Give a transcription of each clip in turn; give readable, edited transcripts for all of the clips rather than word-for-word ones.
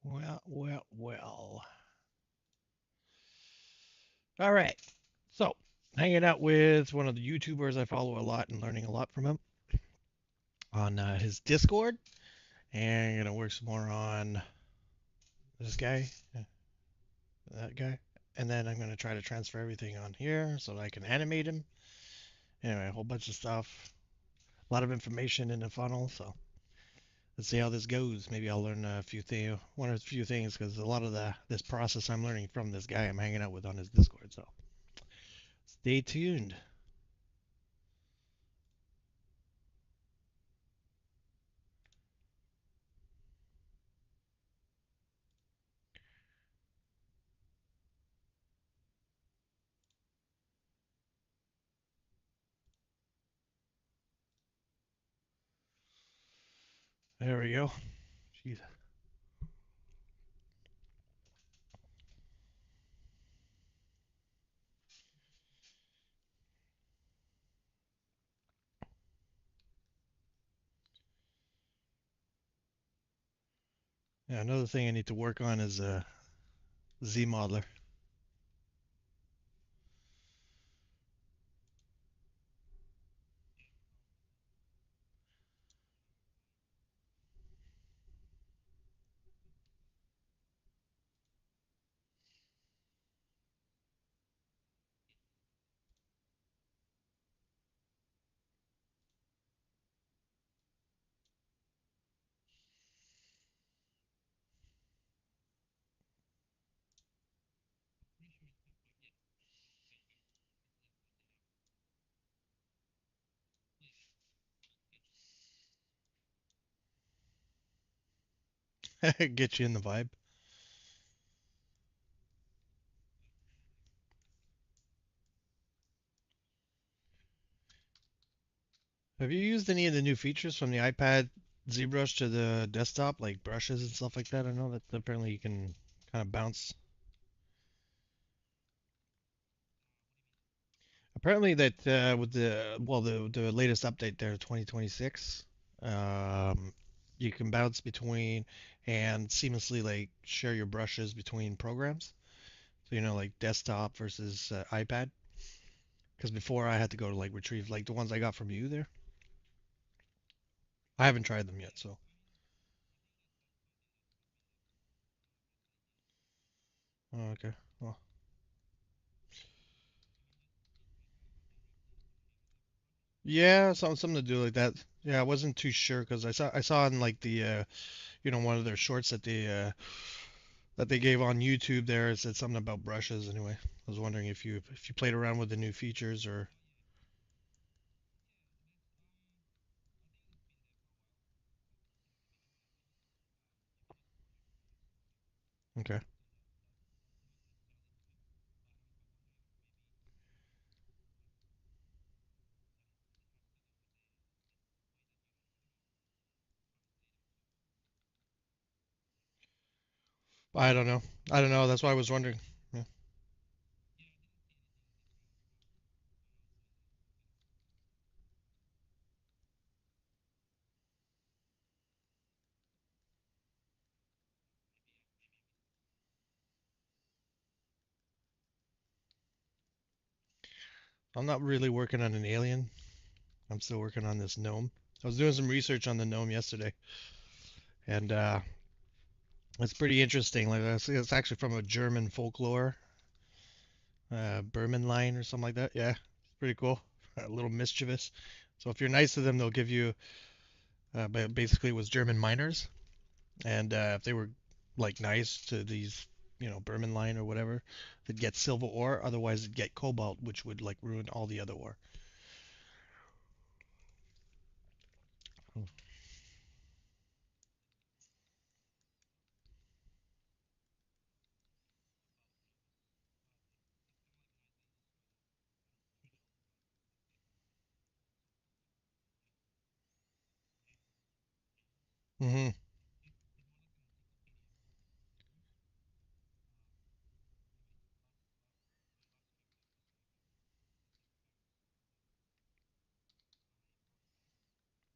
Well. All right. So, hanging out with one of the YouTubers I follow a lot and learning a lot from him on his Discord. And I'm going to work some more on this guy, uh, that guy. And then I'm going to try to transfer everything on here so that I can animate him. Anyway, a whole bunch of stuff. A lot of information in the funnel. So, let's see how this goes. Maybe I'll learn a few things, one or a few things, because a lot of this process I'm learning from this guy I'm hanging out with on his Discord. So, stay tuned. There we go. Jeez. Yeah, another thing I need to work on is Z modeler. Get you in the vibe. Have you used any of the new features from the iPad ZBrush to the desktop, like brushes and stuff like that? I know that apparently you can kind of bounce. Apparently that with the latest update there, 2026, um, you can bounce between and seamlessly like share your brushes between programs. So like desktop versus iPad. Because before I had to go to like retrieve like the ones I got from you there. I haven't tried them yet, so. Oh, okay. Well, yeah, something to do like that. Yeah, I wasn't too sure because I saw in like the one of their shorts that they gave on YouTube there. It said something about brushes anyway. I was wondering if you played around with the new features or okay. I don't know. I don't know. That's why I was wondering. Yeah. I'm not really working on an alien. I'm still working on this gnome. I was doing some research on the gnome yesterday, and it's pretty interesting. Like it's actually from a German folklore, Berman line or something like that. Yeah, it's pretty cool. A little mischievous. So if you're nice to them, they'll give you. But basically, it was German miners, and if they were like nice to these, Berman line or whatever, they'd get silver ore. Otherwise, they'd get cobalt, which would like ruin all the other ore. Hmm.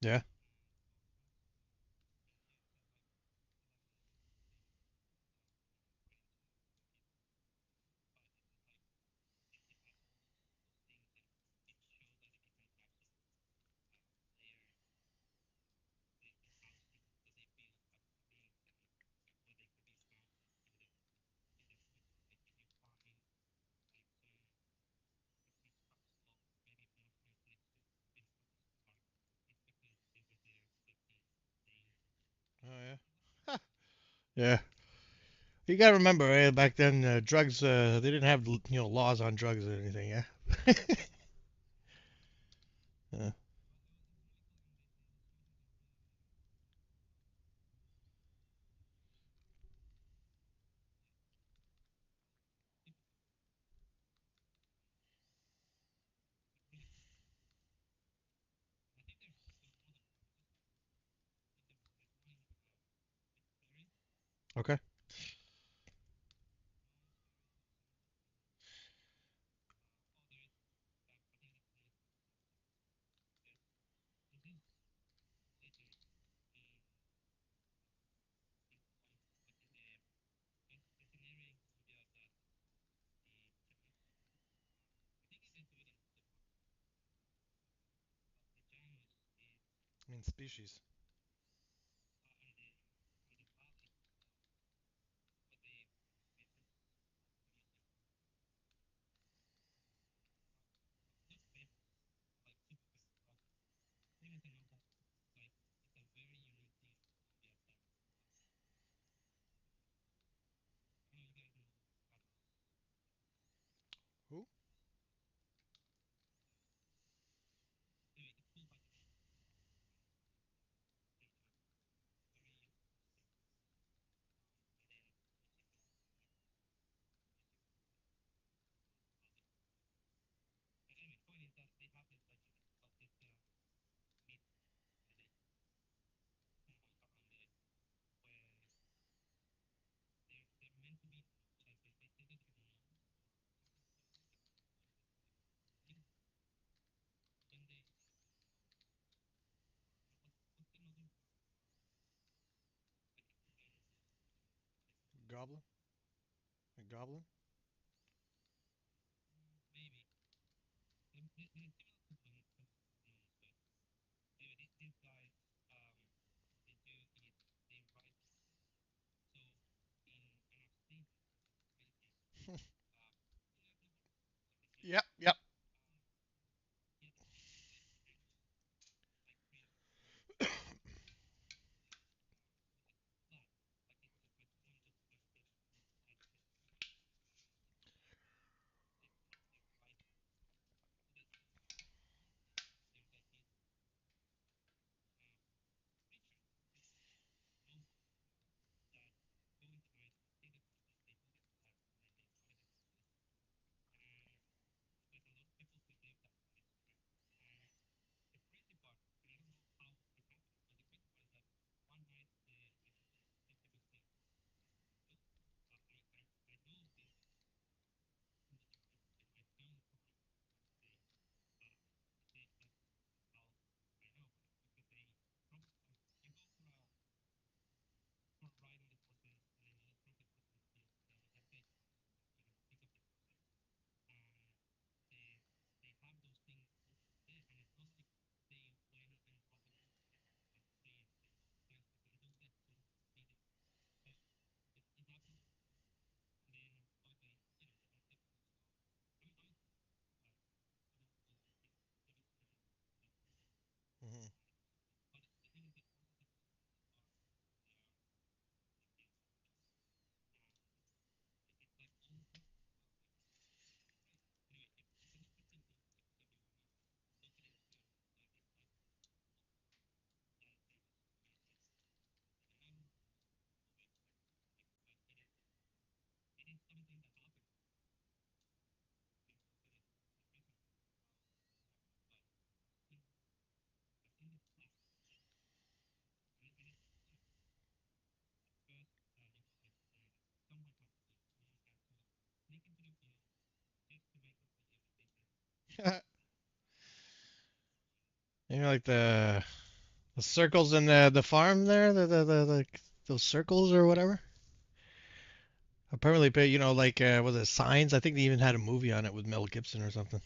Yeah. Oh yeah. Yeah. You gotta remember, back then, drugs, they didn't have, laws on drugs or anything, yeah? Yeah. Okay. In species. Who? Goblin? A goblin? Yep, yep. You know, like the circles in the farm there, the those circles or whatever. Apparently, you know, like was it Signs? I think they even had a movie on it with Mel Gibson or something.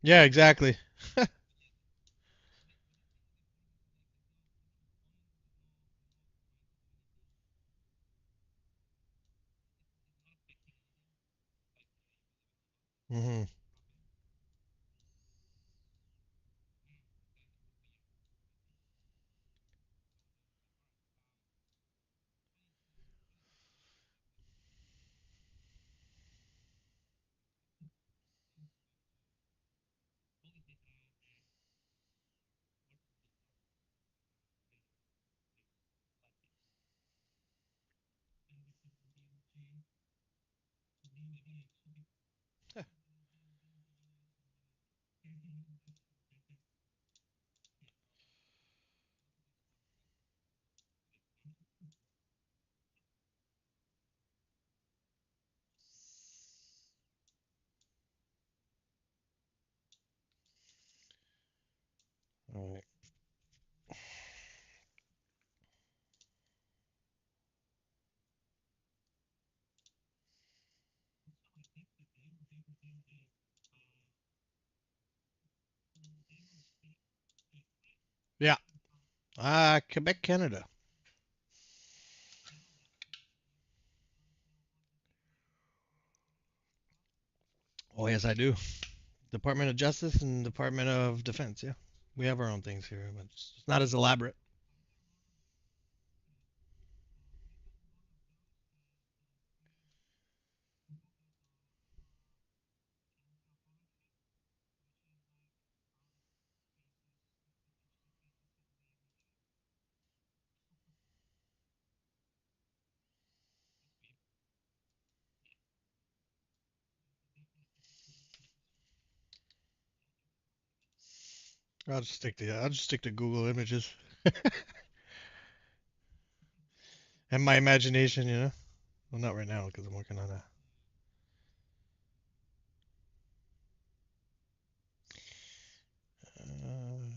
Yeah, exactly. Hmm. All right. Yeah. Quebec, Canada. Oh yes, I do. Department of Justice and Department of Defense. Yeah, we have our own things here, but it's not as elaborate. I'll just stick to Google Images and my imagination. You know. Well, not right now because I'm working on a. Uh,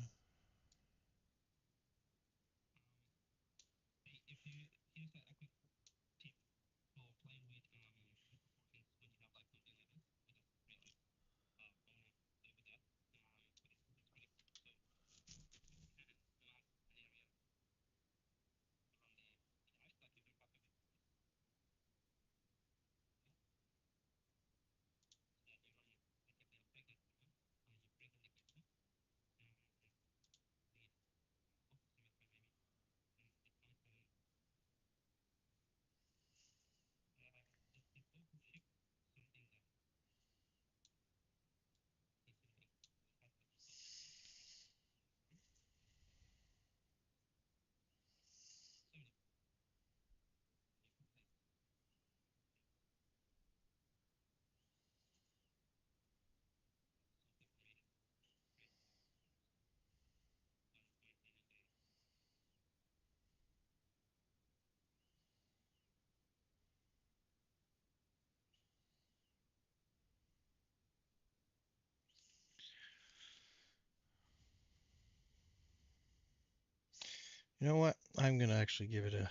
you know what? I'm gonna actually give it a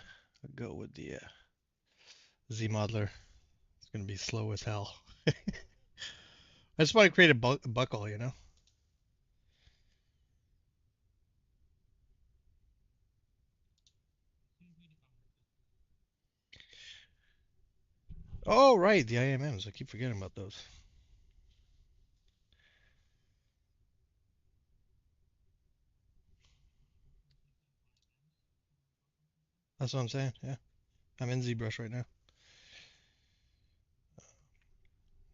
go with the Z modeler. It's gonna be slow as hell. I just want to create a buckle, you know. Oh right, the IMMs. I keep forgetting about those. That's what I'm saying. Yeah, I'm in ZBrush right now.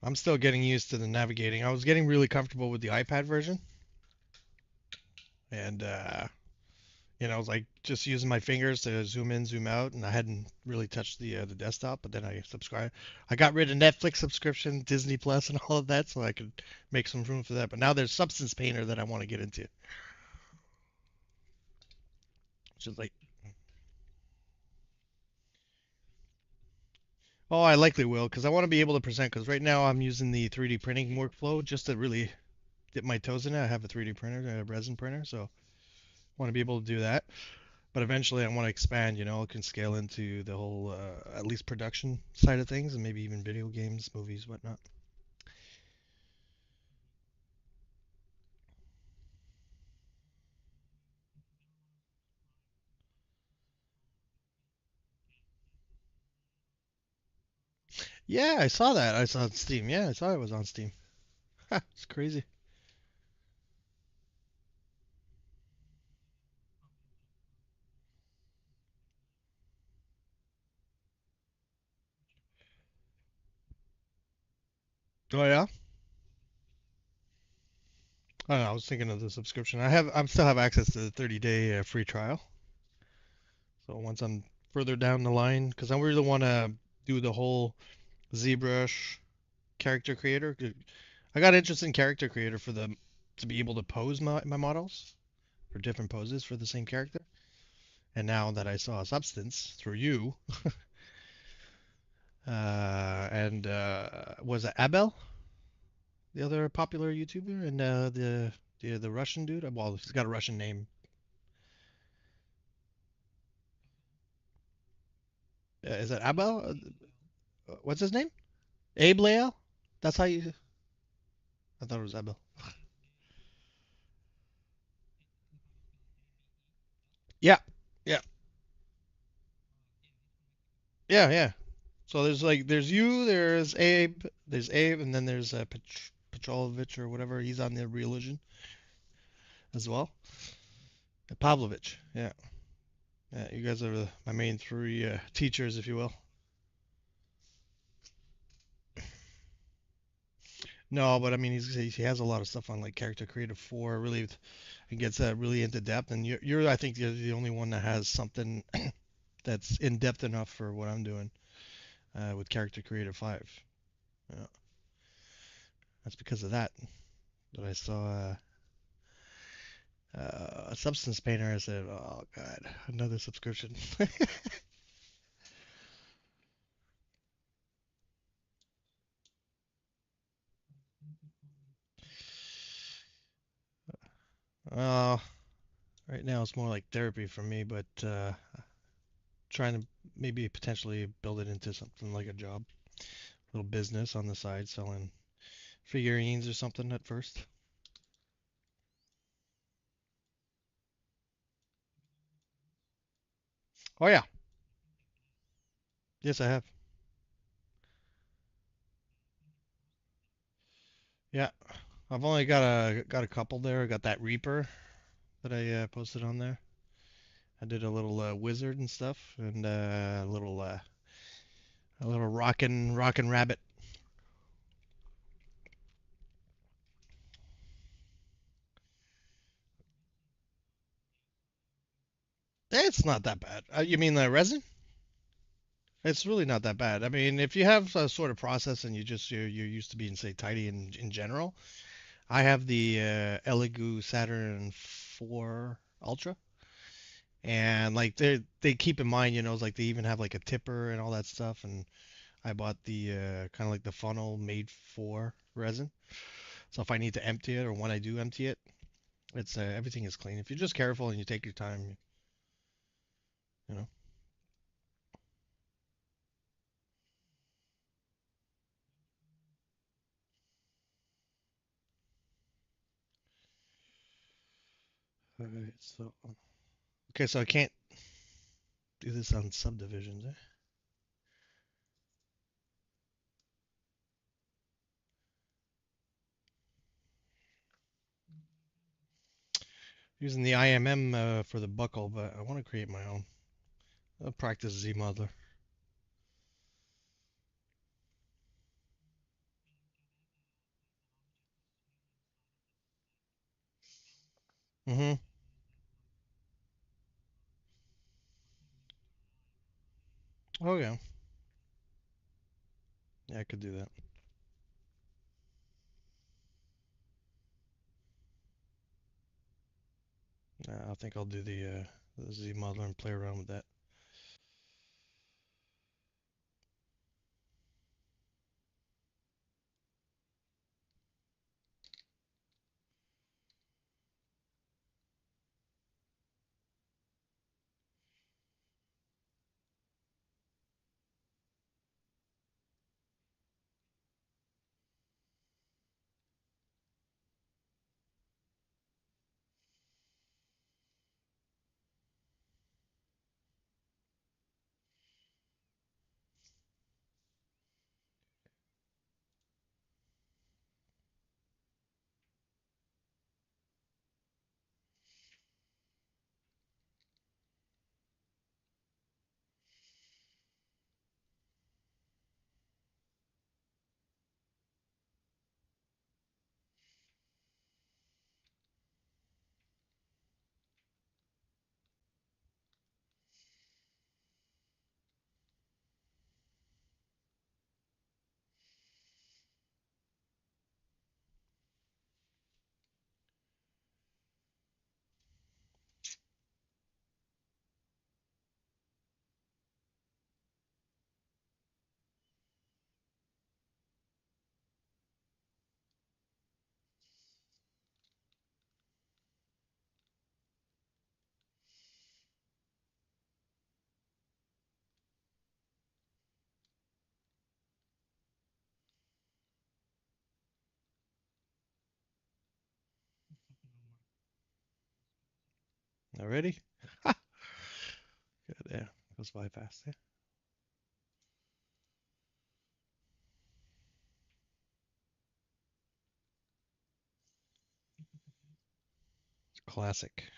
I'm still getting used to the navigating. I was getting really comfortable with the iPad version, and you know, I was like just using my fingers to zoom in, zoom out, and I hadn't really touched the desktop. But then I subscribed. I got rid of Netflix subscription, Disney Plus, and all of that, so I could make some room for that. But now there's Substance Painter that I want to get into, which is like Oh, I likely will because I want to be able to present. Because right now I'm using the 3D printing workflow just to really dip my toes in it. I have a 3D printer, a resin printer, so I want to be able to do that. But eventually I want to expand. It can scale into the whole, at least production side of things, and maybe even video games, movies, whatnot. Yeah, I saw that. I saw it on Steam. Yeah, I saw it was on Steam. Ha, it's crazy. Oh yeah. I don't know, I was thinking of the subscription. I still have access to the 30-day free trial. So once I'm further down the line, because I really want to do the whole ZBrush character creator. I got interest in character creator to be able to pose my models for different poses for the same character. And now that I saw Substance through you, and was it Abel, the other popular YouTuber, and the Russian dude? Well, he's got a Russian name. Is it Abel? What's his name? Abe Lael? That's how you. I thought it was Abel. Yeah, yeah, yeah. So there's you, there's Abe, and then there's Petrolovich or whatever. He's on the Religion as well. Pavlovich. Yeah, yeah. You guys are my main three teachers, if you will. No, but I mean he has a lot of stuff on like Character Creator 4. Really, he gets really into depth, and I think you're the only one that has something that's in depth enough for what I'm doing with Character Creator 5. Yeah, that's because of that I saw a Substance Painter. I said, "Oh God, another subscription." uh, right now it's more like therapy for me, but trying to maybe potentially build it into something like a job, little business on the side, selling figurines or something at first. Oh yeah, yes I have. Yeah, I've only got a couple there. I got that Reaper that I posted on there. I did a little wizard and stuff, and a little rockin' rabbit. It's not that bad. You mean the resin? It's really not that bad. I mean, if you have a sort of process and you're used to being say tidy in general, I have the Elegoo Saturn 4 Ultra, and like they keep in mind, it's like they even have like a tipper and all that stuff. And I bought the kind of like the funnel made for resin. So if I need to empty it or when I do empty it, it's everything is clean. If you're just careful and you take your time, you know. Alright, so okay, so I can't do this on subdivisions, eh? Using the IMM for the buckle, but I want to create my own. I'll practice Z modeler. Mm-hmm. Oh yeah, yeah, I could do that. I think I'll do the Z modeler and play around with that. Already? Good. Yeah, goes by fast. Yeah. Classic.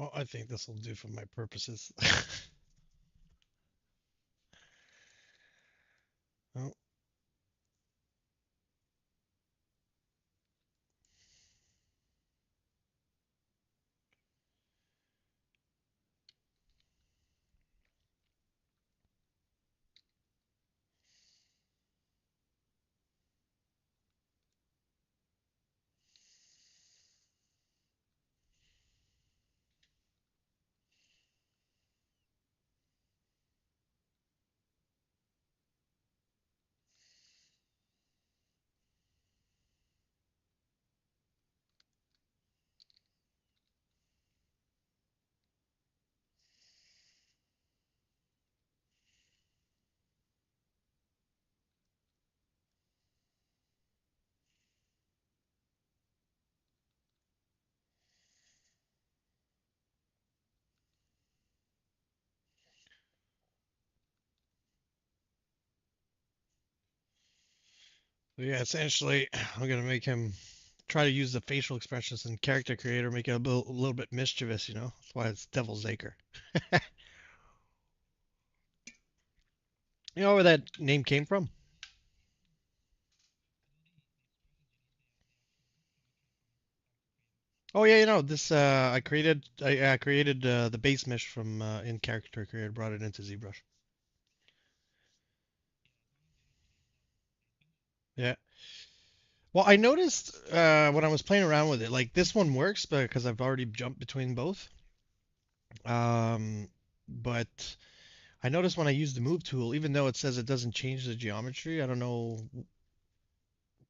Well, I think this will do for my purposes. Oh, so yeah, essentially, I'm gonna make him try to use the facial expressions in Character Creator, make it a little bit mischievous, you know? That's why it's Devil's Acre. You know where that name came from? Oh yeah, you know this. I created the base mesh from in Character Creator, brought it into ZBrush. Yeah. Well, I noticed when I was playing around with it, like this one works because I've already jumped between both. Um, but I noticed when I use the move tool, even though it says it doesn't change the geometry, I don't know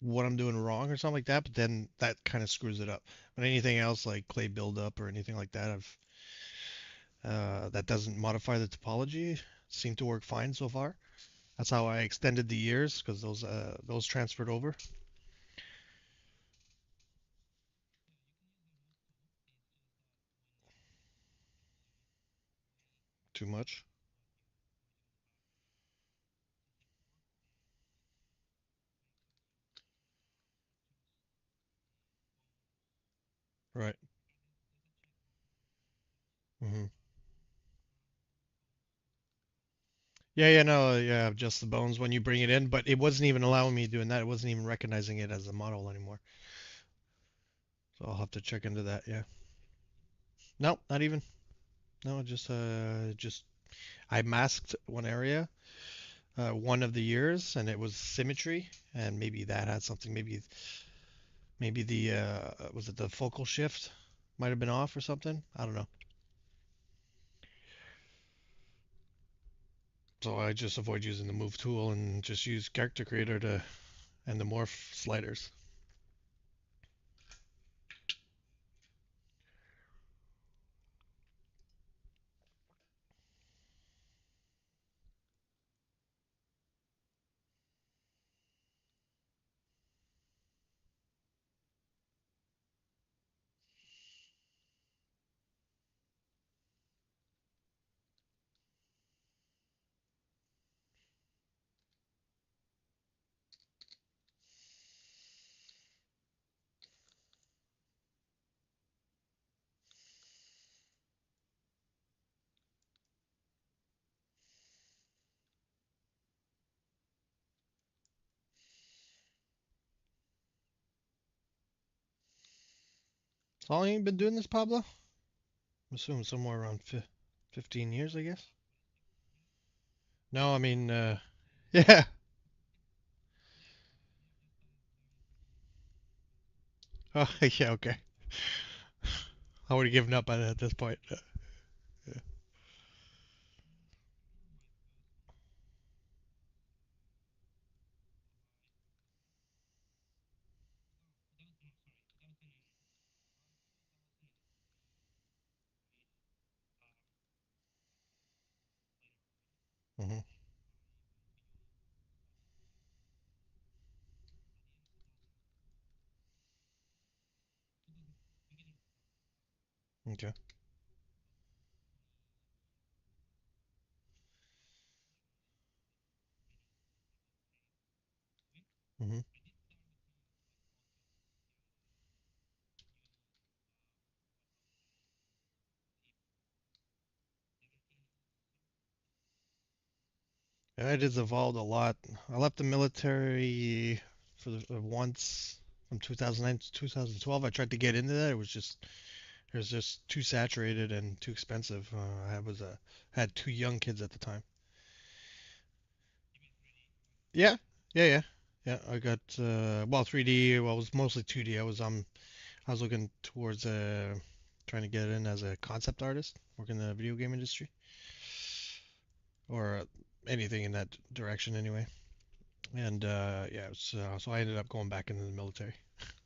what I'm doing wrong or something like that. But then that kind of screws it up. But anything else like clay buildup or anything like that, I've that doesn't modify the topology, seem to work fine so far. That's how I extended the years because those transferred over too much. Right. Hmm. Yeah, yeah, no, yeah, just the bones when you bring it in, but it wasn't even allowing me doing that. It wasn't even recognizing it as a model anymore. So I'll have to check into that. Yeah. No, not even. No, just I masked one area, one of the years, and it was symmetry, and maybe that had something. Maybe the was it the focal shift might have been off or something. I don't know. So I just avoid using the move tool and just use character creator to and the morph sliders. How long have you been doing this, Pablo? I'm assuming somewhere around 15 years, I guess. No, I mean, yeah. Oh, yeah, okay. I would have given up on it at this point. Yeah. Hmm. Okay. Hmm. Yeah, it has evolved a lot. I left the military for once from 2009 to 2012. I tried to get into that. It was just too saturated and too expensive. Had two young kids at the time. Yeah, yeah. Yeah, I got well 3D. Well, it was mostly 2D. I was looking towards trying to get in as a concept artist, work in the video game industry, or anything in that direction anyway. And yeah, so I ended up going back into the military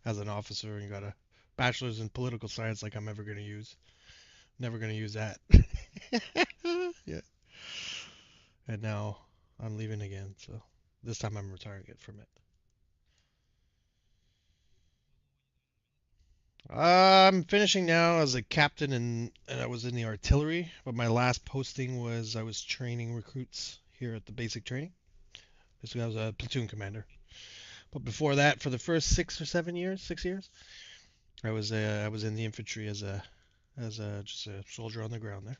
as an officer and got a bachelor's in political science, like I'm ever gonna use. Never gonna use that. Yeah. And now I'm leaving again, so this time I'm retiring it from it. I'm finishing now as a captain, and I was in the artillery, but my last posting was I was training recruits here at the basic training. Basically, I was a platoon commander. But before that, for the first 6 or 7 years, 6 years, I was in the infantry as a just a soldier on the ground there.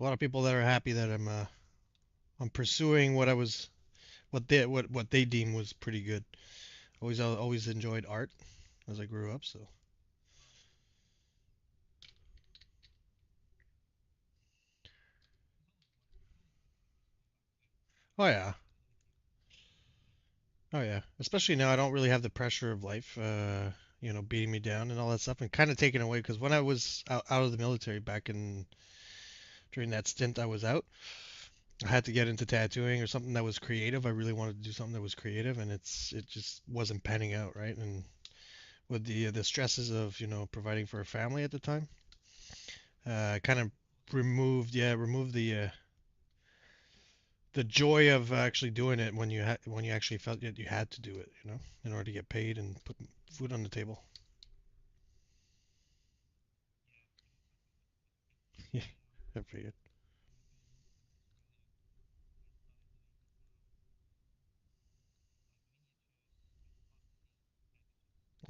A lot of people that are happy that I'm pursuing what they deem was pretty good. Always enjoyed art as I grew up. So oh yeah, oh yeah. Especially now, I don't really have the pressure of life, beating me down and all that stuff, and kind of taken away because when I was out of the military back in during that stint I was out, I had to get into tattooing or something that was creative. I really wanted to do something that was creative, and it just wasn't panning out right. And with the stresses of providing for a family at the time, kind of removed the joy of actually doing it when you actually felt that you had to do it, in order to get paid and put food on the table. Yeah, I figured.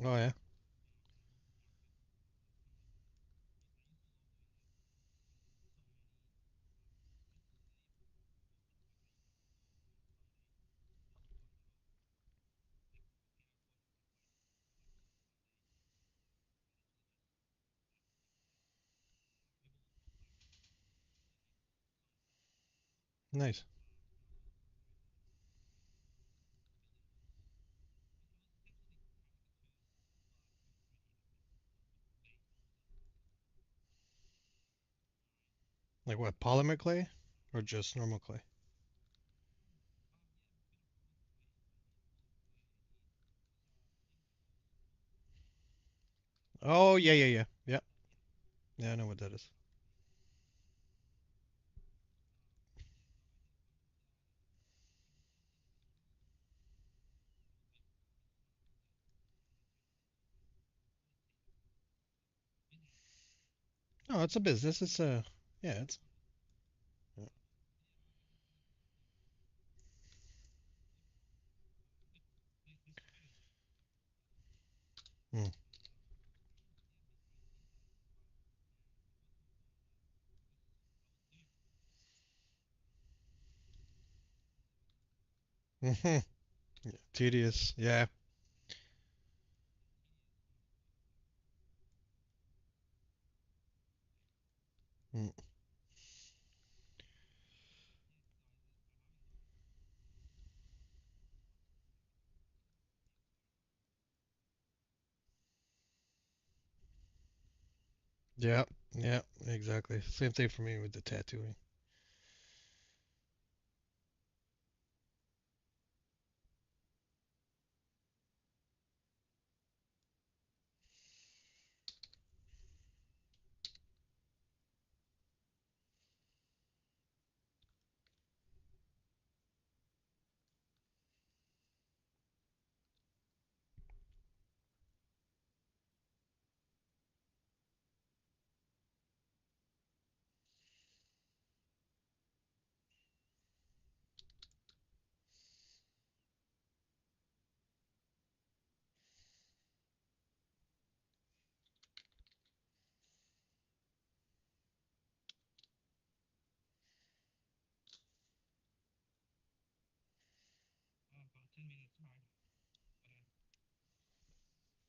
Oh yeah, nice. Like what, polymer clay or just normal clay? Oh yeah. Yeah, I know what that is. No, it's a business. It's a yeah. It's yeah. Mm. Mhm. Yeah, tedious. Yeah. Mm. Yeah. Yeah. Exactly. Same thing for me with the tattooing.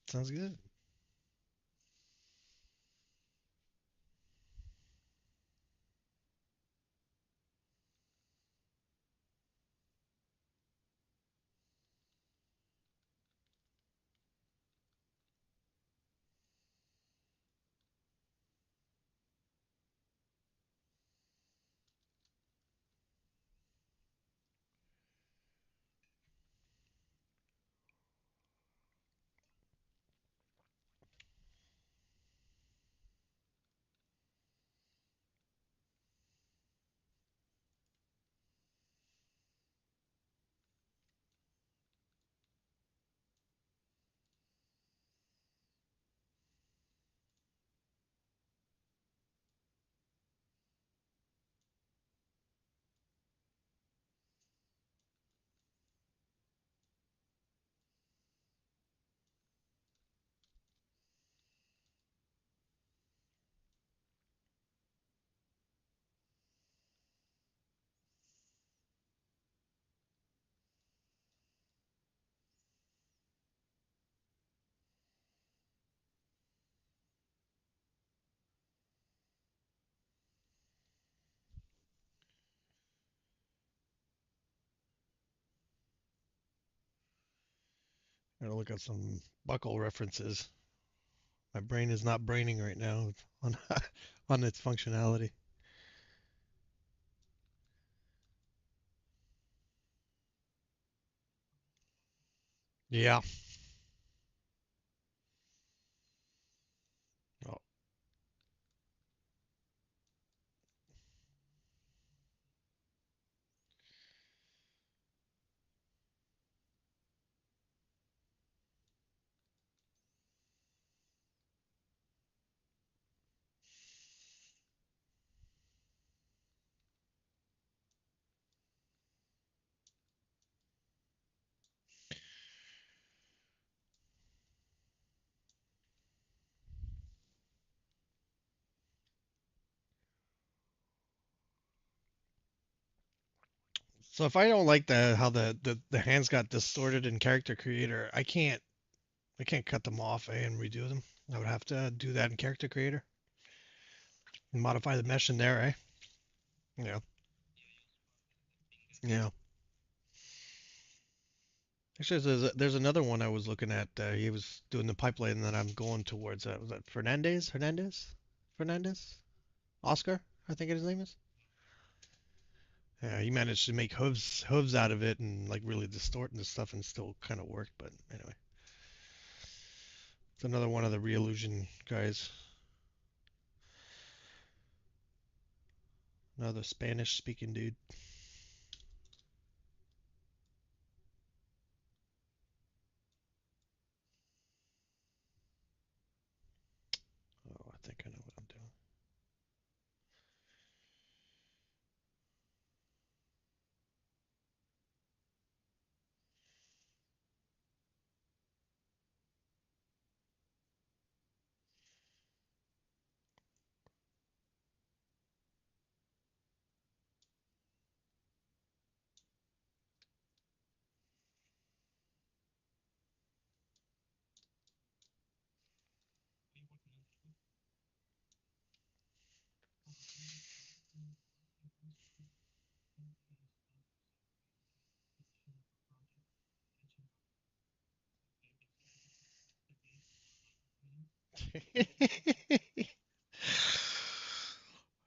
Sounds good. Gotta look at some buckle references. My brain is not braining right now on on its functionality. Yeah. Oh. So if I don't like the how the hands got distorted in Character Creator, I can't cut them off and redo them. I would have to do that in Character Creator and modify the mesh in there, eh? Yeah. Yeah. Actually, there's another one I was looking at. He was doing the pipeline that I'm going towards. Was that Fernandez? Hernandez? Fernandez? Oscar? I think his name is. Yeah, he managed to make hooves out of it and like really distort the stuff and still kind of worked. But anyway, it's another one of the Realusion guys. Another Spanish speaking dude. Oh, I think I know what I'm doing.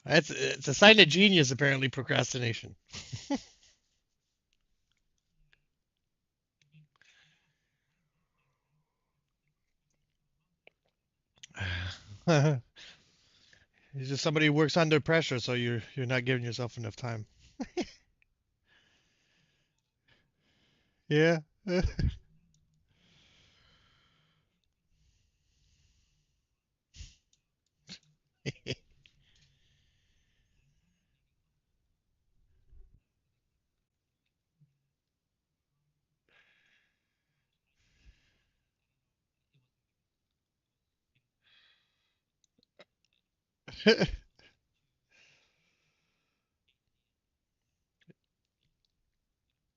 It's a sign of genius, apparently, procrastination. It's just somebody who works under pressure, so you're not giving yourself enough time. Yeah.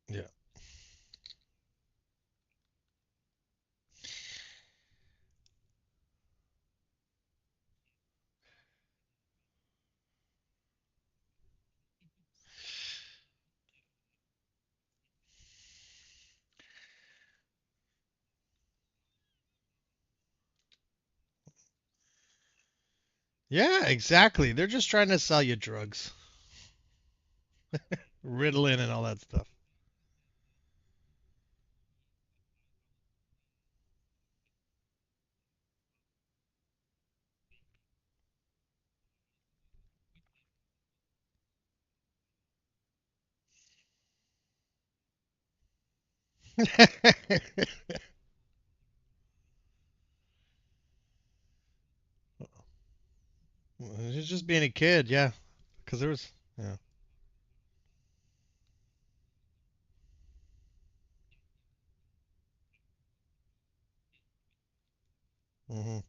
Yeah. Yeah, exactly. They're just trying to sell you drugs, Ritalin and all that stuff. He's just being a kid, yeah. Because there was, yeah. Hmm.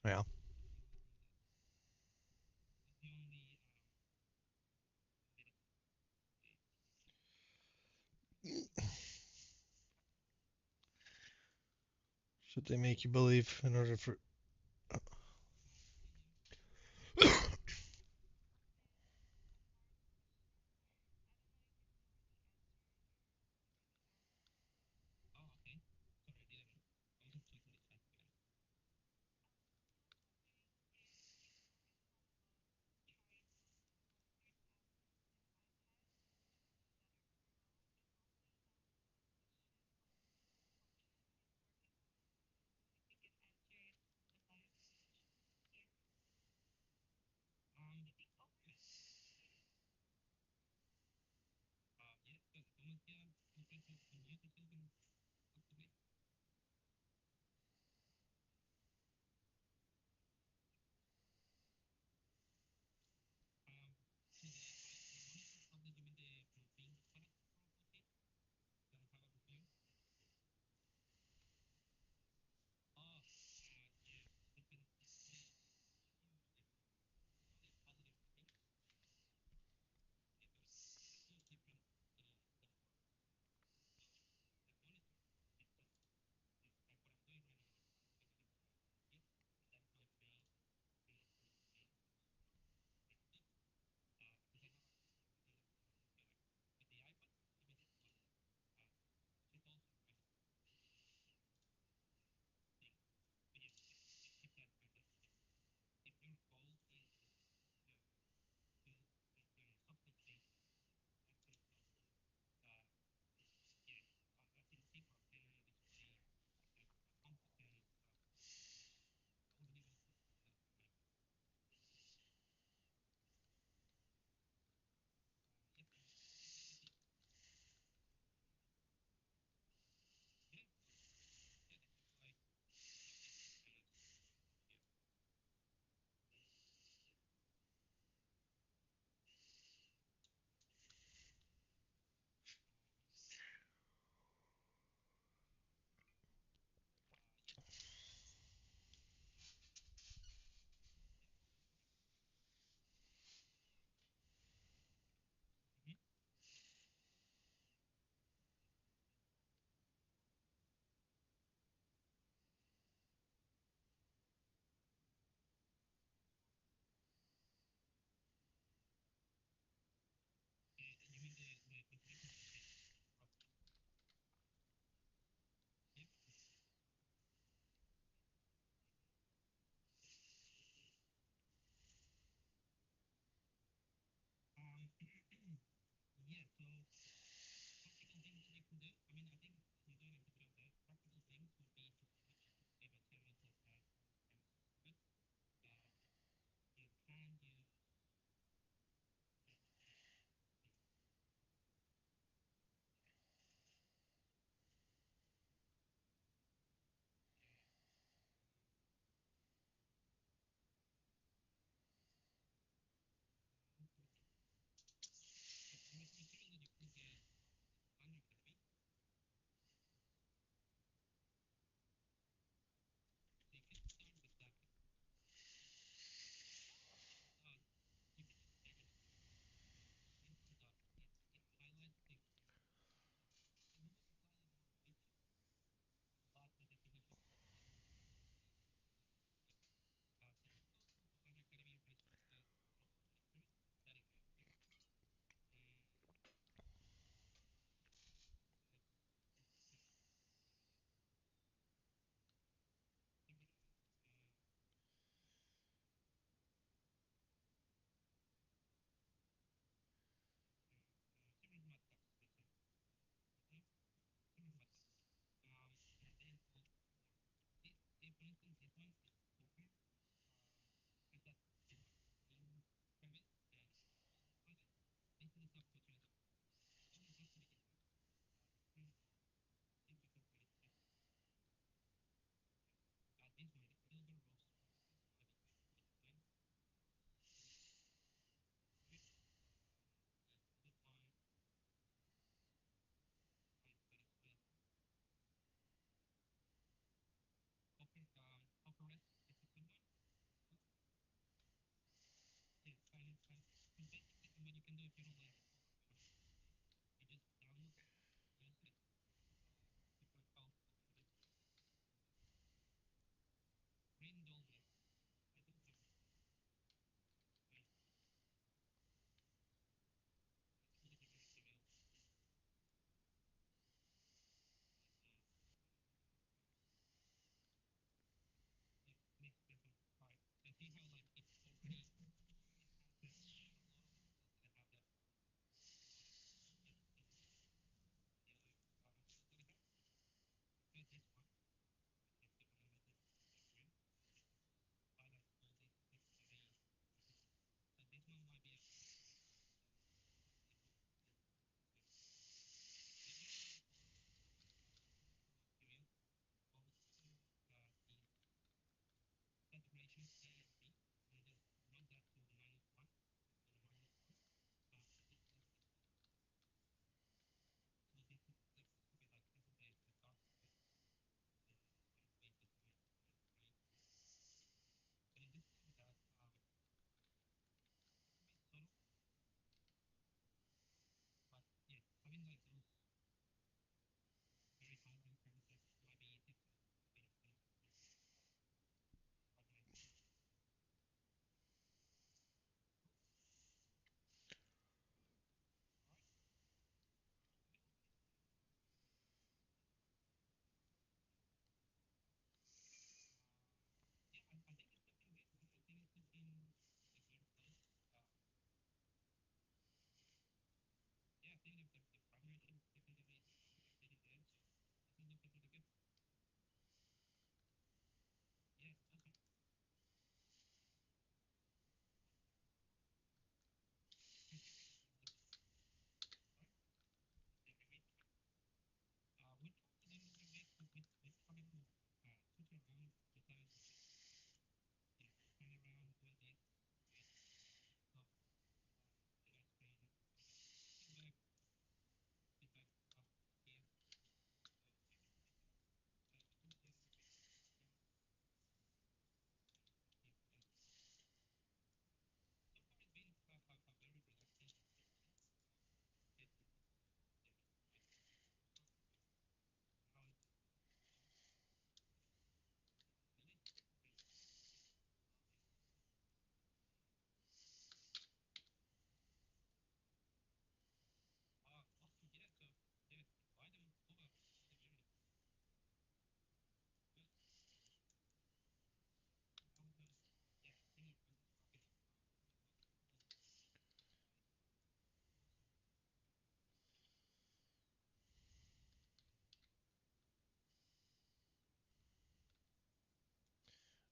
Yeah. Should they make you believe in order for?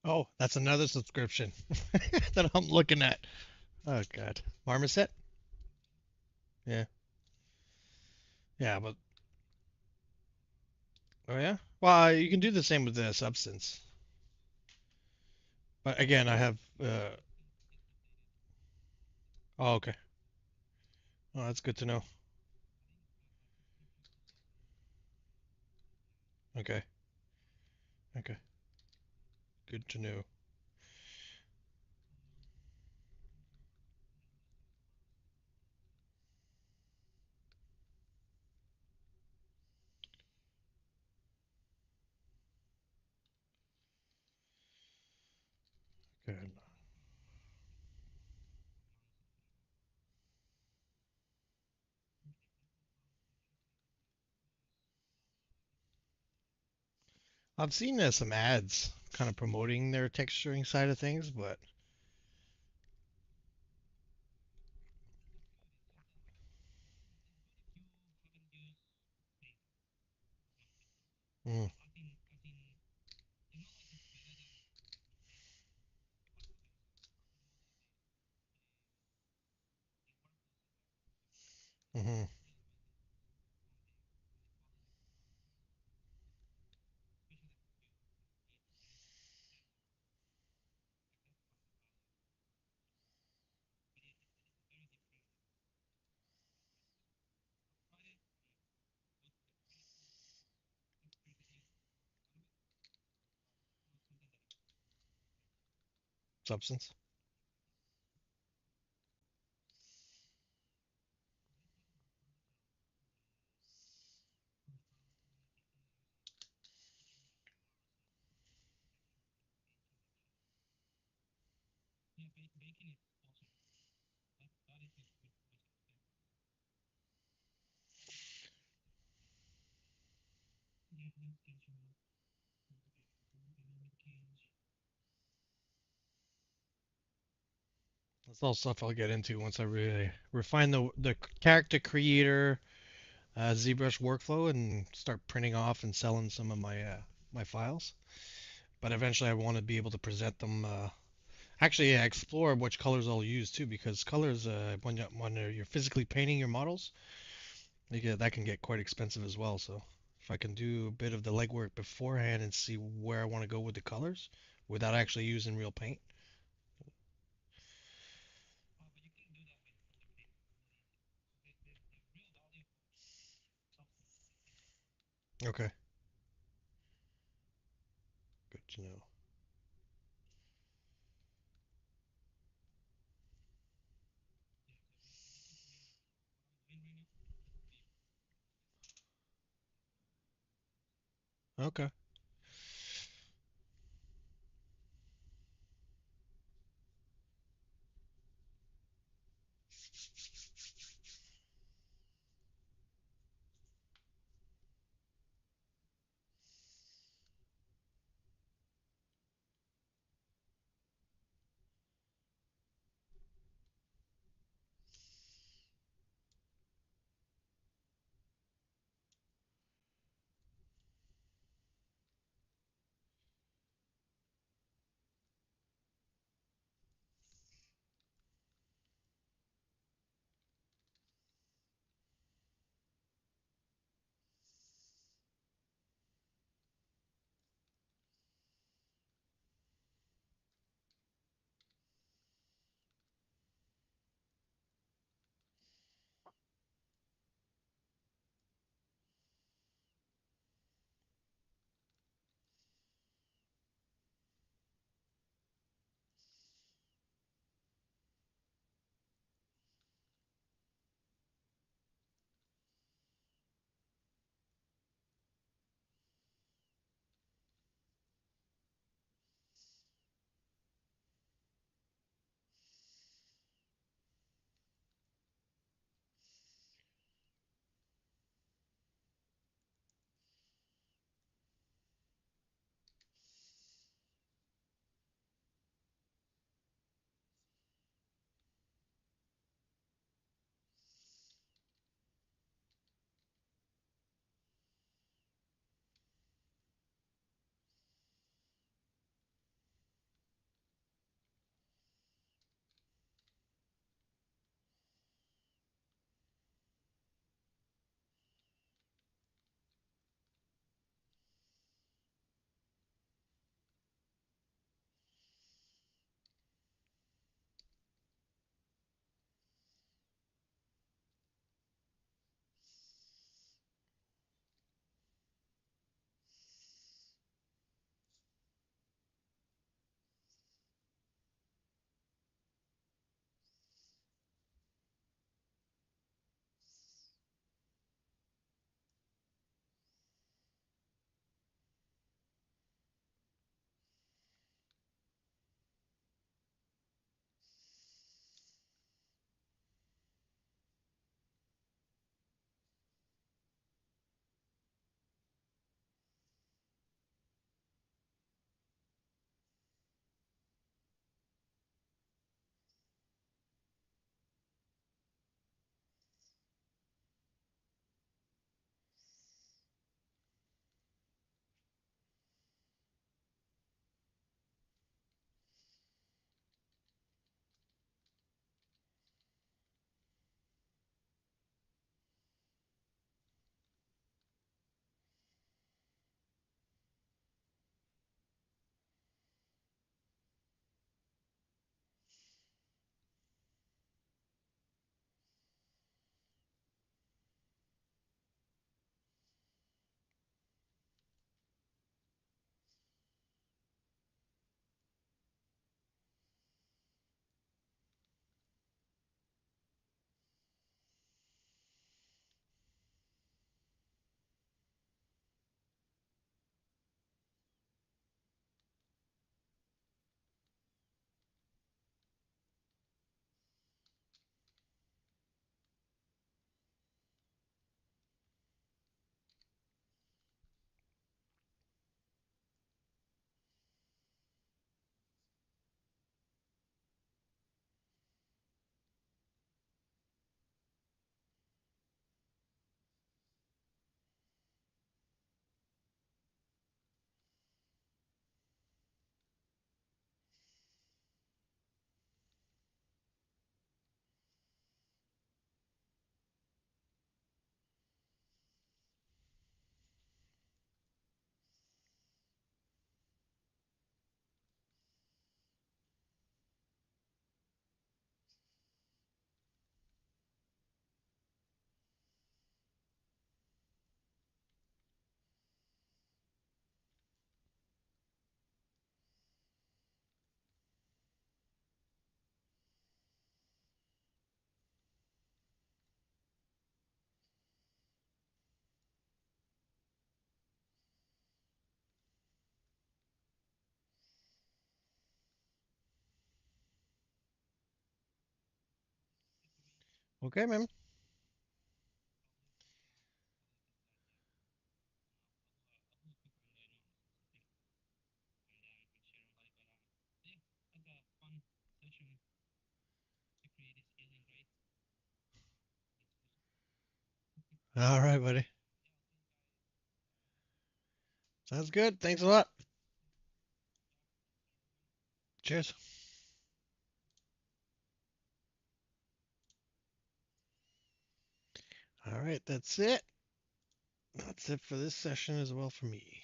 Oh, that's another subscription that I'm looking at. Oh God, Marmoset. Yeah, yeah, but oh yeah. Well, you can do the same with the substance. But again, I have. Oh, okay. Oh, that's good to know. Okay. Okay. Good to know. Good. I've seen some ads kind of promoting their texturing side of things, but mm, hmm substance. That's all stuff I'll get into once I really refine the character creator ZBrush workflow and start printing off and selling some of my files. But eventually, I want to be able to present them. Actually, yeah, explore which colors I'll use too, because colors when you're physically painting your models, that can get quite expensive as well. So if I can do a bit of the legwork beforehand and see where I want to go with the colors without actually using real paint. Okay, good to know. Okay. Okay, man. All right, buddy. Sounds good. Thanks a lot. Cheers. All right, that's it. That's it for this session as well for me.